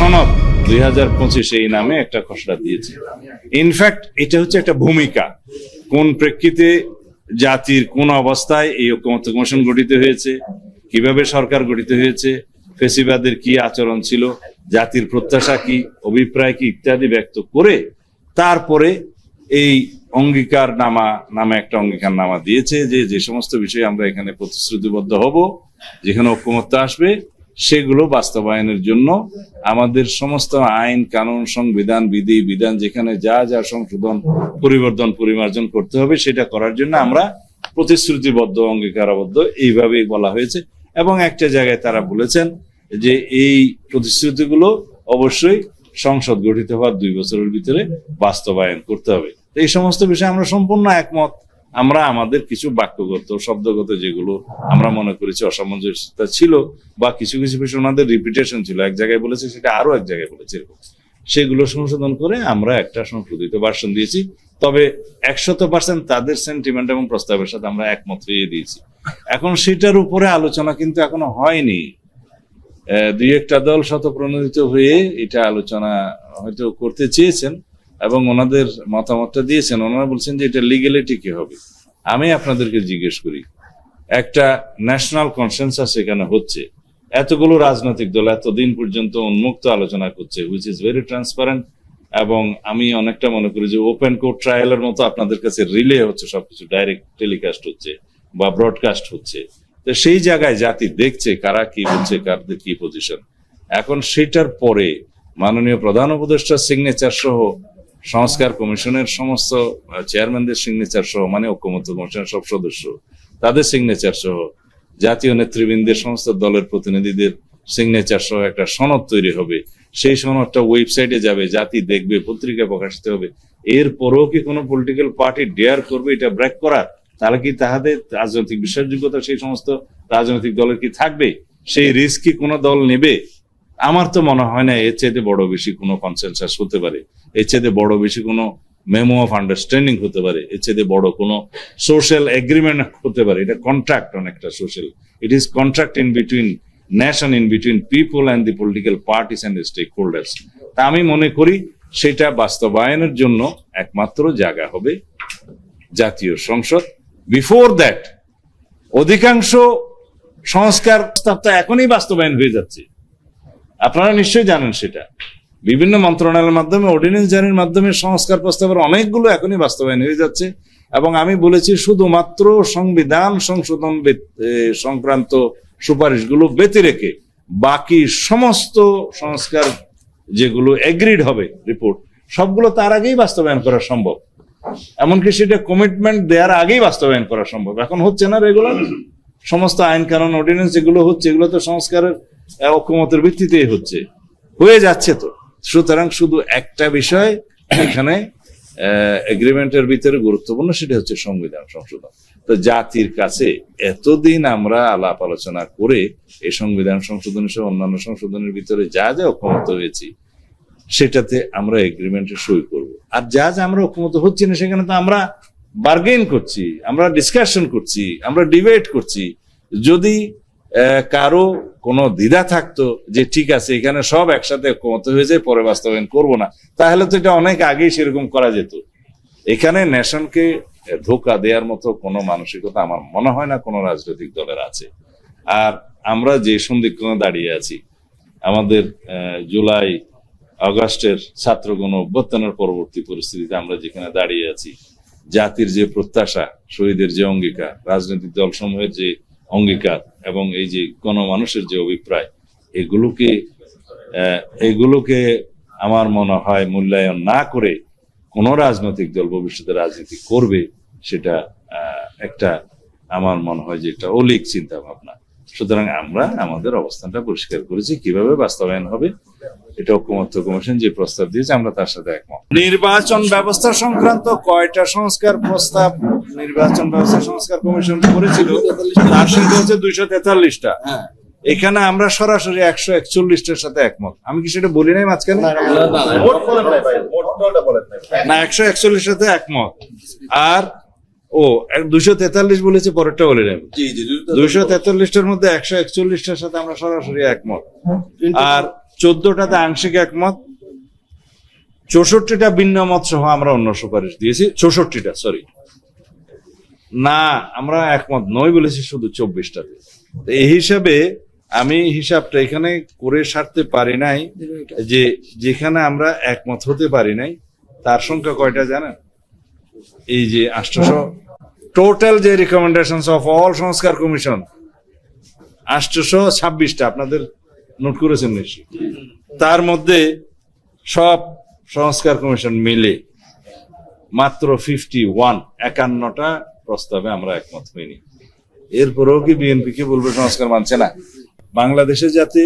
সনদ 2025 এই নামে একটা খসড়া দিয়েছে। ইনফ্যাক্ট এটা হচ্ছে একটা ভূমিকা, কোন প্রেক্ষিতে জাতির কোন অবস্থায় এই ঐক্যমত্য কমিশন গঠিত হয়েছে, কিভাবে সরকার গঠিত হয়েছে, ফেসিবাদের কি আচরণ ছিল, জাতির প্রত্যাশা কি, অভিপ্রায় কি ইত্যাদি ব্যক্ত করে তারপরে এই অঙ্গীকার নামে একটা অঙ্গীকার নামা দিয়েছে যে যে সমস্ত বিষয়ে আমরা এখানে প্রতিশ্রুতিবদ্ধ হব, যেখানে ঐক্যমত্য আসবে সেগুলো বাস্তবায়নের জন্য আমাদের সমস্ত আইন কানুন সংবিধান বিধি বিধান যেখানে যা যা সংশোধন পরিবর্তন পরিমার্জন করতে হবে সেটা করার জন্য আমরা প্রতিশ্রুতিবদ্ধ অঙ্গীকারবদ্ধ এইভাবেই বলা হয়েছে। এবং একটা জায়গায় তারা বলেছেন যে এই প্রতিশ্রুতিগুলো অবশ্যই সংসদ গঠিত হওয়ার 2 বছরের ভিতরে বাস্তবায়ন করতে হবে। এই সমস্ত বিষয়ে আমরা সম্পূর্ণ একমত। আমরা আমাদের কিছু বাক্যগত শব্দগত যেগুলো আমরা মনে করেছি অসামঞ্জস্যতা ছিল বা কিছু কিছু বিষয় ওনাদের রিপিটেশন ছিল, এক জায়গায় বলেছে সেটা আরো এক জায়গায় বলেছে, এরকম সেগুলো সংশোধন করে আমরা একটা সংশোধিত ভার্সন দিয়েছি। তবে 100% তাদের সেন্টিমেন্ট এবং প্রস্তাবের সাথে আমরা একমত হয়ে দিয়েছি। এখন সেটার উপরে আলোচনা কিন্তু এখনো হয়নি। 2-1টা দল শতপ্রণোদিত হয়ে এটা আলোচনা হয়তো করতে চেয়েছেন এবং ওনাদের মতামতটা দিয়েছেন। ওনারা বলছেন যে এটা লিগ্যালিটি কি হবে। আমি আপনাদেরকে জিজ্ঞেস করি, একটা ন্যাশনাল কনসেনসাস এখানে হচ্ছে, এতগুলো রাজনৈতিক দল এতদিন পর্যন্ত উন্মুক্ত আলোচনা করছে, হুইচ ইজ ভেরি ট্রান্সপারেন্ট, এবং আমি অনেকটা মনে করি যে ওপেন কোর্ট ট্রায়ালের মতো আপনাদের কাছে রিলে হচ্ছে, সবকিছু ডাইরেক্ট টেলিকাস্ট হচ্ছে বা ব্রডকাস্ট হচ্ছে। তো সেই জায়গায় জাতি দেখছে কারা কি বলছে, কারদের কি পজিশন। এখন সেটার পরে মাননীয় প্রধান উপদেষ্টার সিগনেচার সহ সংস্কার কমিশনের সমস্ত চেয়ারম্যানদের সিগনেচার সহ, মানে ঐক্যমত্য কমিশনের সব সদস্য তাদের সিগনেচার সহ, জাতীয় নেতৃবৃন্দের সমস্ত দলের প্রতিনিধিদের সিগনেচার সহ একটা সনদ তৈরি হবে। সেই সনদটা ওয়েবসাইটে যাবে, জাতি দেখবে, পত্রিকা প্রকাশিত হবে। এরপরেও কি কোনো পলিটিক্যাল পার্টি ডেয়ার করবে এটা ব্রেক করার? তাহলে কি তাহাদের রাজনৈতিক বিশ্বাসযোগ্যতা সেই সমস্ত রাজনৈতিক দলের কি থাকবে? সেই রিস্ক কি কোনো দল নেবে? আমার তো মনে হয় না এর চাইতে বড় বেশি কোনো কনসেনসাস হতে পারে, এর চাইতে বড় বেশি কোনো মেমো অফ আন্ডারস্ট্যান্ডিং হতে পারে, এর চাইতে বড় কোনো সোশ্যাল এগ্রিমেন্ট হতে পারে। এটা কন্ট্রাক্ট, অনেকটা social, it is contract in between nation, in between people and the political parties and stakeholders. তা আমি মনে করি সেটা বাস্তবায়নের জন্য একমাত্র জায়গা হবে জাতীয় সংসদ। বিফোর দ্যাট অধিকাংশ সংস্কার প্রস্তাবটা এখনই বাস্তবায়ন হয়ে যাচ্ছে, আপনারা নিশ্চয়ই জানেন সেটা। বিভিন্ন মন্ত্রণালয়ের মাধ্যমে, অর্ডিন্যান্স জারির মাধ্যমে সংস্কার প্রস্তাবের অনেকগুলো এখনই বাস্তবায়ন হয়ে যাচ্ছে। এবং আমি বলেছি শুধুমাত্র সংবিধান সংশোধন সংক্রান্ত সুপারিশগুলো ব্যতি রেখে বাকি সমস্ত সংস্কার যেগুলো এগ্রিড হবে রিপোর্ট, সবগুলো তার আগেই বাস্তবায়ন করা সম্ভব। এমনকি সেটা কমিটমেন্ট দেওয়ার আগেই বাস্তবায়ন করা সম্ভব। এখন হচ্ছে না রেগুলার সমস্ত আইন কানুন অর্ডিন্যান্স যেগুলো হচ্ছে, এগুলো তো সংস্কারের ঐক্যমতের ভিত্তিতেই হচ্ছে, হয়ে যাচ্ছে। তো সুতরাং শুধু একটা বিষয় এখানে এগ্রিমেন্টের ভিতরে গুরুত্বপূর্ণ, সেটা হচ্ছে সংবিধান সংশোধন। তো জাতির কাছে এতদিন আমরা আলাপ আলোচনা করে এই সংবিধান সংশোধন সহ অন্যান্য সংশোধনের ভিতরে যা যা ঐক্যমত হয়েছি সেটাতে আমরা এগ্রিমেন্টে সই করব। আর যা যা আমরা ঐক্যমত হচ্ছি না সেখানে তো আমরা বার্গেন করছি, আমরা ডিসকাশন করছি, আমরা ডিবেট করছি। যদি কারো কোনো দ্বিধা থাকতো যে ঠিক আছে এখানে সব একসাথে ঐক্যমত হয়ে যায়, পরে বাস্তবায়ন করব না, তাহলে তো এটা অনেক আগেই সেরকম করা যেত। এখানে নেশনকে ধোঁকা দেওয়ার মতো কোনো মানসিকতা আমার মনে হয় না কোনো রাজনৈতিক দলের আছে। আর আমরা যে সন্ধিক্ষণে দাঁড়িয়ে আছি, আমাদের জুলাই আগস্টের ছাত্রগণ অভ্যুত্থানের পরবর্তী পরিস্থিতিতে আমরা যেখানে দাঁড়িয়ে আছি, জাতির যে প্রত্যাশা, শহীদের যে অঙ্গীকার, রাজনৈতিক দলসমূহের যে অঙ্গীকার এবং এই যে গণমানুষের যে অভিপ্রায়, এগুলোকে আমার মনে হয় মূল্যায়ন না করে কোন রাজনৈতিক দল ভবিষ্যতে রাজনীতি করবে, সেটা একটা আমার মনে হয় যে একটা অলীক চিন্তা ভাবনা। সুতরাং আমরা আমাদের অবস্থানটা পরিষ্কার করেছি, কিভাবে বাস্তবায়ন হবে এটা ঐক্যমত্য কমিশন যে প্রস্তাব দিয়েছে আমরা তার সাথে একমত। নির্বাচন ব্যবস্থা সংক্রান্ত কয়টা সংস্কার প্রস্তাব নির্বাচন ব্যবস্থা সংস্কার কমিশন করেছিল তার সংখ্যা হচ্ছে 243টা। এখানে আমরা সরাসরি 141টার সাথে একমত। আমি কি সেটা বলি নাই মাঝখানে? না, 141 সাথে একমত। আর 243 বলেছে, পরেরটা বলে নেব। 243টার মধ্যে 141টার সাথে আমরা সরাসরি একমত। আর 14টাতে আংশিক একমত, 64টা ভিন্ন মত সহ আমরা অন্য সুপারিশ দিয়েছি। 64টা, সরি, না আমরা একমত নই বলেছি শুধু 24টাতে। এই হিসাবে আমি হিসাবটা এখানে করে সারতে পারি নাই যে যেখানে আমরা একমত হতে পারি নাই তার সংখ্যা কয়টা জানেন? এই যে 800 টোটাল যে রিকমেন্ডেশনস অফ অল সংস্কার কমিশন 826টা, আপনাদের নোট করেছেন নিশ্চয়ই। তার মধ্যে সব সংস্কার কমিশন মিলে মাত্র 51টা প্রস্তাবে আমরা একমত হইনি। এরপরেও কি বিএনপি কে বলবে সংস্কার মানছে না? বাংলাদেশে যাতে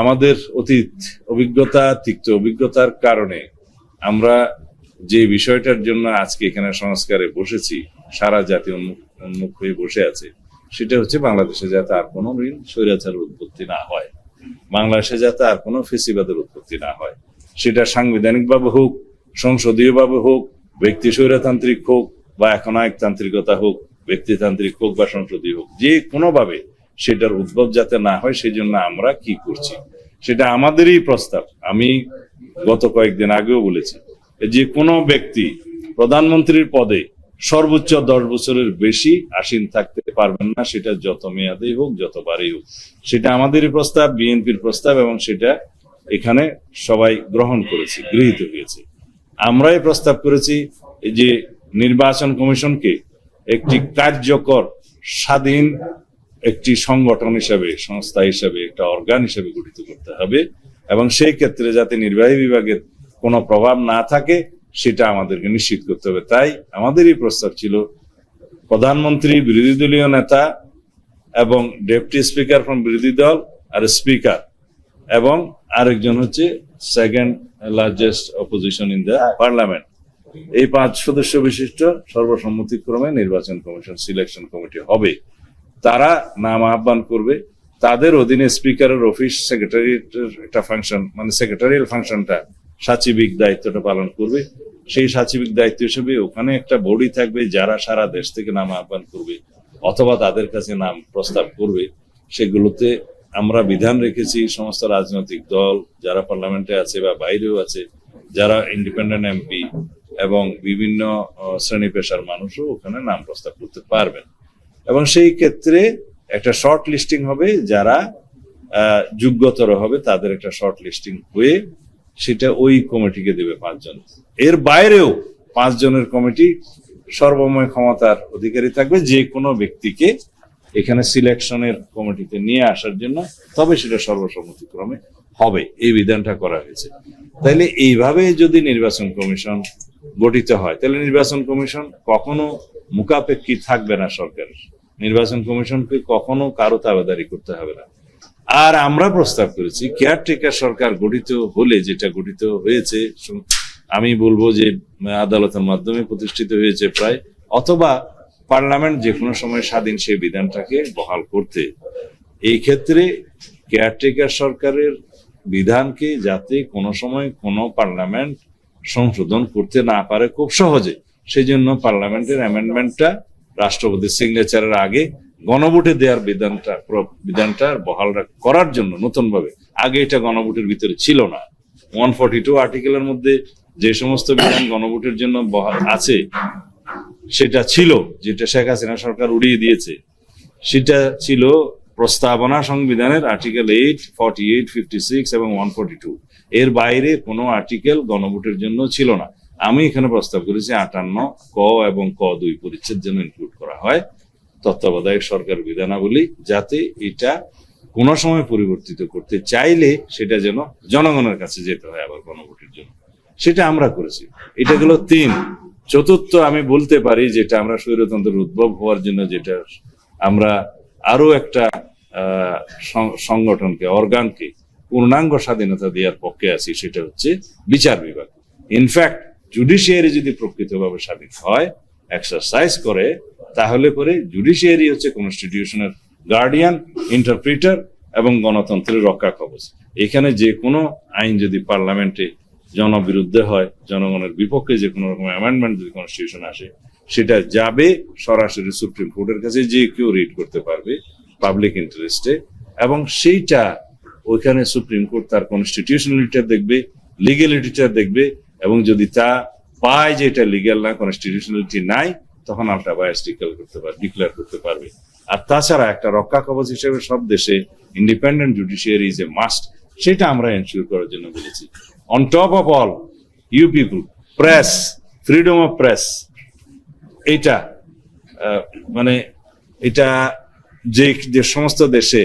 আমাদের অতীত অভিজ্ঞতা, তিক্ত অভিজ্ঞতার কারণে আমরা যে বিষয়টার জন্য আজকে এখানে সংস্কারে বসেছি, সারা জাতি উন্মুখ হয়ে বসে আছে, সেটা হচ্ছে বাংলাদেশে যাতে আর কোনো ঋণ স্বৈরাচারের উৎপত্তি না হয়, বাংলাদেশে যাতে আর কোনো ফেসিবাদের উৎপত্তি না হয়। সেটা সাংবিধানিক ভাবে হোক, সংসদীয় ভাবে হোক, ব্যক্তি স্বৈরতান্ত্রিক হোক বা একনায়কতান্ত্রিকতা হোক, ব্যক্তিতান্ত্রিক হোক বা সংসদীয় হোক, যে কোনো ভাবে সেটার উদ্ভব যাতে না হয় সেই জন্য আমরা কি করছি সেটা আমাদেরই প্রস্তাব। আমি গত কয়েকদিন আগেও বলেছি, যে কোনো ব্যক্তি প্রধানমন্ত্রীর পদে সর্বোচ্চ 10 বছরের বেশি আসীন থাকতে পারবেন না, সেটা যত মেয়াদেই হোক, যতবারই হোক। সেটা আমাদেরই প্রস্তাব, বিএনপির প্রস্তাব, এবং সেটা এখানে সবাই গ্রহণ করেছে, গৃহীত হয়েছে। আমরাই প্রস্তাব করেছি যে নির্বাচন কমিশনকে একটি কার্যকর স্বাধীন একটি সংগঠন হিসাবে, সংস্থা হিসাবে, একটা অর্গান হিসাবে গঠিত করতে হবে, এবং সেই ক্ষেত্রে যাতে নির্বাহী বিভাগের কোনো প্রভাব না থাকে সেটা আমাদেরকে নিশ্চিত করতে হবে। তাই আমাদেরই প্রস্তাব ছিল প্রধানমন্ত্রী, বিরোধী দলীয় নেতা এবং ডেপুটি স্পিকার ফ্রম বিরোধী দল আর স্পিকার, এবং আরেকজন হচ্ছে second largest opposition in the parliament, এই 5 সদস্য বিশিষ্ট সর্বসম্মতিক্রমে নির্বাচন কমিশন সিলেকশন কমিটি হবে। তারা নাম আহ্বান করবে, তাদের অধীনে স্পিকারের অফিস, সেক্রেটারিয়েটের একটা ফাংশন, মানে সেক্রেটারিয়াল ফাংশনটা, সাচিবিক দায়িত্বটা পালন করবে। সেই সাচিবিক দায়িত্ব হিসেবে ওখানে একটা বডি থাকবে যারা সারা দেশ থেকে নাম আহ্বান করবে অথবা তাদের কাছে নাম প্রস্তাব করবে। সেগুলোতে আমরা বিধান রেখেছি সমস্ত রাজনৈতিক দল যারা পার্লামেন্টে আছে বা বাইরেও আছে, যারা ইন্ডিপেন্ডেন্ট এমপি এবং বিভিন্ন শ্রেণী পেশার মানুষও ওখানে নাম প্রস্তাব করতে পারবেন। এবং সেই ক্ষেত্রে একটা শর্ট লিস্টিং হবে, যারা যোগ্যতর হবে তাদের একটা শর্ট লিস্টিং হয়ে সেটা ওই কমিটিকে দেবে 5 জন। এর বাইরেও 5 জনের কমিটি সর্বময় ক্ষমতার অধিকারী থাকবে যে কোনো ব্যক্তিকে এখানে সিলেকশনের কমিটিতে নিয়ে আসার জন্য, তবে সেটা সর্বসম্মতিক্রমে হবে, এই বিধানটা করা হয়েছে। তাইলে এইভাবে যদি নির্বাচন কমিশন গঠিত হয় তাহলে নির্বাচন কমিশন কখনো মুখাপেক্ষী থাকবে না সরকারের, নির্বাচন কমিশনকে কখনো কারো তাবেদারি করতে হবে না। আর আমরা প্রস্তাব করেছি কেয়ারটেকার সরকার গঠিত হলে, যেটা গঠিত হয়েছে আমি বলবো যে আদালতের মাধ্যমে প্রতিষ্ঠিত হয়েছে প্রায়, অথবা পার্লামেন্ট যে কোনো সময় স্বাধীন সেই বিধানটাকে বহাল করতে, এই ক্ষেত্রে কেয়ারটেকার সরকারের বিধানকে যাতে কোনো সময় কোনো পার্লামেন্ট সংশোধন করতে না পারে খুব সহজে, সেই জন্য পার্লামেন্টের অ্যামেন্ডমেন্টটা রাষ্ট্রপতির সিগনেচারের আগে গণভোটে দেওয়ার বিধানটা বহাল করার জন্য নতুন ভাবে, আগে এটা গণভোটের ভিতরে ছিল না। 142 আর্টিকেলের মধ্যে যে সমস্ত বিধান গণভোটের জন্য বহাল আছে সেটা ছিল, যেটা শেখ হাসিনা সরকার উড়িয়ে দিয়েছে, সেটা ছিল প্রস্তাবনা সংবিধানের আর্টিকেল 8, 48, 56 এবং 142। এর বাইরে কোনো আর্টিকেল গণভোটের জন্য ছিল না। আমি এখানে প্রস্তাব করেছি 58 ক এবং ক 2 পরিচ্ছেদ যেন ইনক্লুড করা হয় তত্ত্বাবধায়ক সরকার বিধানাবলী, যাতে এটা কোনো সময় পরিবর্তিত করতে চাইলে সেটা যেন জনগণের কাছে যেতে হয় আবার গণভোটের জন্য, সেটা আমরা করেছি। এটা গেল 3। চতুর্থ আমি বলতে পারি যেটা আমরা স্বৈরতন্ত্রের উদ্ভব হওয়ার জন্য যেটা আমরা আরো একটা সংগঠনকে, অর্গানকে পূর্ণাঙ্গ স্বাধীনতা দেওয়ার পক্ষে আছি, সেটা হচ্ছে বিচার বিভাগ। ইনফ্যাক্ট জুডিশিয়ারি যদি প্রকৃতভাবে স্বাধীন হয়, এক্সারসাইজ করে, তাহলে পরে জুডিশিয়ারি হচ্ছে কনস্টিটিউশনের গার্ডিয়ান, ইন্টারপ্রিটার এবং গণতন্ত্রের রক্ষা কবচ। এখানে যে কোনো আইন যদি পার্লামেন্টে জনবিরুদ্ধে হয়, জনগণের বিপক্ষে যে কোনো রকম অ্যামেন্ডমেন্ট যদি কনস্টিটিউশন আসে, সেটা যাবে সরাসরি সুপ্রিম কোর্টের কাছে, যে কেউ রিড করতে পারবে পাবলিক ইন্টারেস্টে, এবং সেইটা ওইখানে সুপ্রিম কোর্ট তার কনস্টিটিউশনালিটিটা দেখবে, লিগ্যালিটিটা দেখবে, এবং যদি তা পায় যে এটা লিগ্যাল না, কনস্টিটিউশনালিটি নাই, তখন আলটা বায়াস ডিক্লেয়ার করতে পারবে। আর তাছাড়া একটা রক্ষা কবচ হিসেবে সব দেশে independent judiciary is a must, সেটা আমরা এনশিওর করার জন্য বলেছি। On top of all, you people, press, freedom of press, এইটা মানে এটা যে সমস্ত দেশে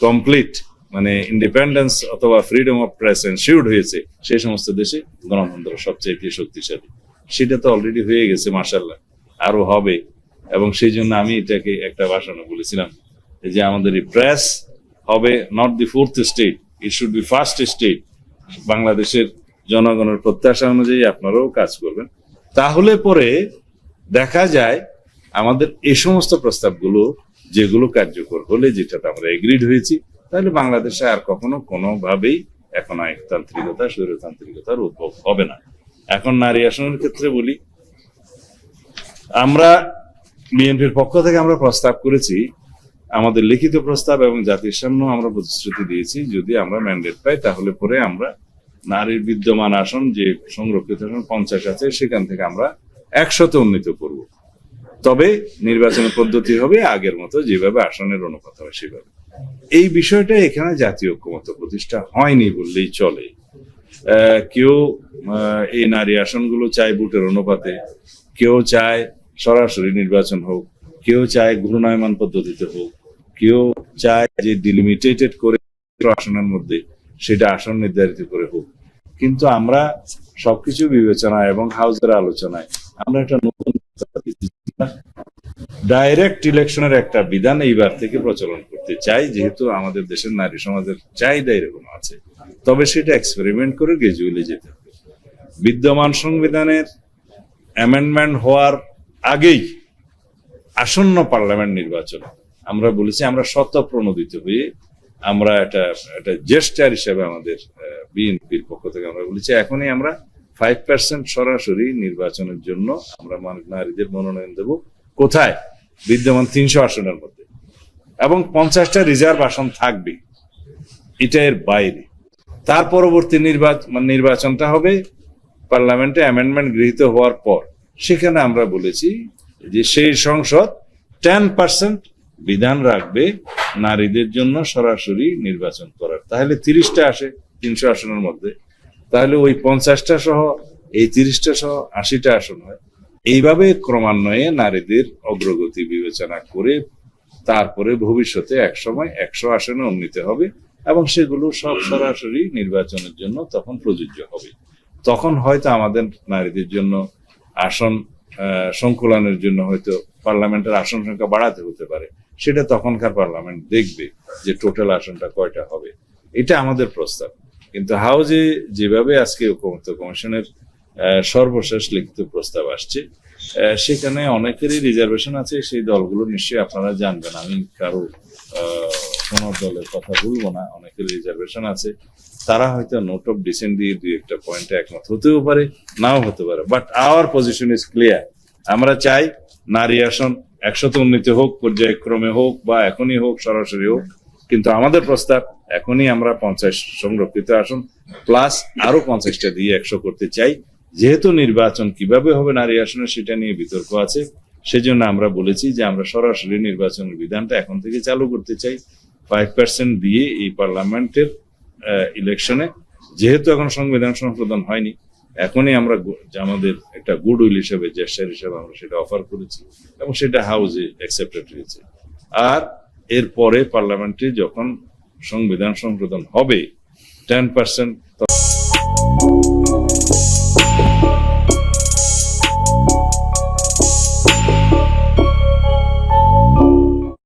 কমপ্লিট মানে ইন্ডিপেন্ডেন্স অথবা ফ্রিডম অফ প্রেস এনশিওর্ড হয়েছে, সেই সমস্ত দেশে গণতন্ত্র সবচেয়ে শক্তিশালী। সেটা তো অলরেডি হয়ে গেছে, মাশাআল্লাহ, আরো হবে। এবং সেই জন্য আমি এটাকে একটা ভাষণে বলেছিলাম যে আমাদের এই প্রেস হবে not the fourth state, it should be first state. বাংলাদেশের জনগণের প্রত্যাশা অনুযায়ী আপনারাও কাজ করবেন, তাহলে পরে দেখা যায় আমাদের এই সমস্ত প্রস্তাবগুলো যেগুলো কার্যকর হলে, যেটাতে আমরা এগ্রিড হয়েছি, তাহলে বাংলাদেশে আর কখনো কোনোভাবেই এখন আইনতান্ত্রিকতা, স্বৈরতান্ত্রিকতার উদ্ভব হবে না। এখন নারী আসনের ক্ষেত্রে বলি, আমরা বিএনপির পক্ষ থেকে আমরা প্রস্তাব করেছি, আমাদের লিখিত প্রস্তাব এবং জাতির সামনে আমরা প্রতিশ্রুতি দিয়েছি, যদি আমরা ম্যান্ডেট পাই তাহলে পরে আমরা নারীর বিদ্যমান আসন যে সংরক্ষিত আসন 50 আছে, সেখান থেকে আমরা 100-তে উন্নীত করব। তবে নির্বাচনের পদ্ধতি হবে আগের মতো, যেভাবে আসনের অনুপাত হয় সেভাবে। এই বিষয়টা এখানে জাতীয় ঐক্যমত্য প্রতিষ্ঠা হয়নি বললেই চলে। কেউ এই নারী আসনগুলো চায় ভোটের অনুপাতে, কেউ চায় সরাসরি নির্বাচন হোক, কেউ চায় ঘূর্ণায়মান পদ্ধতিতে হোক, কেউ চায় যে ডিলিমিটেটেড করে আসনের মধ্যে সেটা আসন নির্ধারিত করে হোক। কিন্তু আমরা সবকিছু বিবেচনায় এবং হাউসের আলোচনায় আমরা একটা নতুন ডাইরেক্ট ইলেকশনের একটা বিধান এইবার থেকে প্রচলন করতে চাই, যেহেতু আমাদের দেশের নারী সমাজের চাহিদা এরকম আছে। তবে সেটা এক্সপেরিমেন্ট করে গ্রাজুয়ালি যেতে হবে। বিদ্যমান সংবিধানের অ্যামেন্ডমেন্ট হওয়ার আগেই আসন্ন পার্লামেন্ট নির্বাচন আমরা বলেছি আমরা স্বতঃপ্রণোদিত হয়ে আমরা একটা জেস্টার হিসেবে আমাদের বিএনপির পক্ষ থেকে আমরা বলেছি এখনই আমরা 5% সরাসরি নির্বাচনের জন্য আমরা নারীদের মনোনয়ন দেব। কোথায়? বিদ্যমান 300 আসনের মধ্যে, এবং 50টা রিজার্ভ আসন থাকবে, এটা এর বাইরে। তার পরবর্তী নির্বাচনটা হবে পার্লামেন্টে অ্যামেন্ডমেন্ট গৃহীত হওয়ার পর। সেখানে আমরা বলেছি যে সেই সংসদ 10% বিধান রাখবে নারীদের জন্য সরাসরি নির্বাচন করার। তাহলে 30টা আসে 300 আসনের মধ্যে, তাহলে ওই 50টা সহ এই 30টা সহ 80টা আসন হয়। এইভাবে ক্রমান্বয়ে নারীদের অগ্রগতি বিবেচনা করে তারপরে ভবিষ্যতে একসময় 100 আসনে উন্নীত হবে, এবং সেগুলো সব সরাসরি নির্বাচনের জন্য তখন প্রযোজ্য হবে। তখন হয়তো আমাদের নারীদের জন্য আসন সংকুলনের জন্য হয়তো পার্লামেন্টের আসন সংখ্যা বাড়াতে হতে পারে, সেটা তখনকার পার্লামেন্ট দেখবে যে টোটাল আসনটা কয়টা হবে। এটা আমাদের প্রস্তাব। কিন্তু হাউজে যেভাবে আজকে ঐক্যমত্য কমিশনের সর্বশেষ লিখিত প্রস্তাব আসছে, সেখানে অনেকেরই রিজার্ভেশন আছে। সেই দলগুলো নিশ্চয়ই আপনারা জানবেন, আমি কারো কোন দলের কথা বলবো না। অনেকের রিজার্ভেশন আছে, তারা হয়তো নোট অফ ডিসেন্ট দিয়ে 2-1টা পয়েন্টে একমত হতেও পারে, নাও হতে পারে, but hour position is clear. আমরা চাই নারী আসন 100-তে উন্নীত হোক, পর্যায়ক্রমে হোক বা এখনই হোক, সরাসরি হোক। কিন্তু আমাদের প্রস্তাব এখনই আমরা 50 সংরক্ষিত আসন প্লাস আরো 50টা দিয়ে 100 করতে চাই। যেহেতু নির্বাচন কিভাবে হবে নারী আসনে সেটা নিয়ে বিতর্ক আছে, সেজন্য আমরা বলেছি যে আমরা সরাসরি নির্বাচনের বিধানটা এখন থেকে চালু করতে চাই 5% দিয়ে এই পার্লামেন্টের ইলেকশনে। যেহেতু এখন সংবিধান সংশোধন হয়নি, এখনই আমরা আমাদের একটা গুড উইল হিসেবে, জেস্টার হিসেবে আমরা সেটা অফার করেছি, এবং সেটা হাউসে অ্যাকসেপ্টেড হয়েছে। আর এরপরে পার্লামেন্টে যখন সংবিধান সংশোধন হবে 10%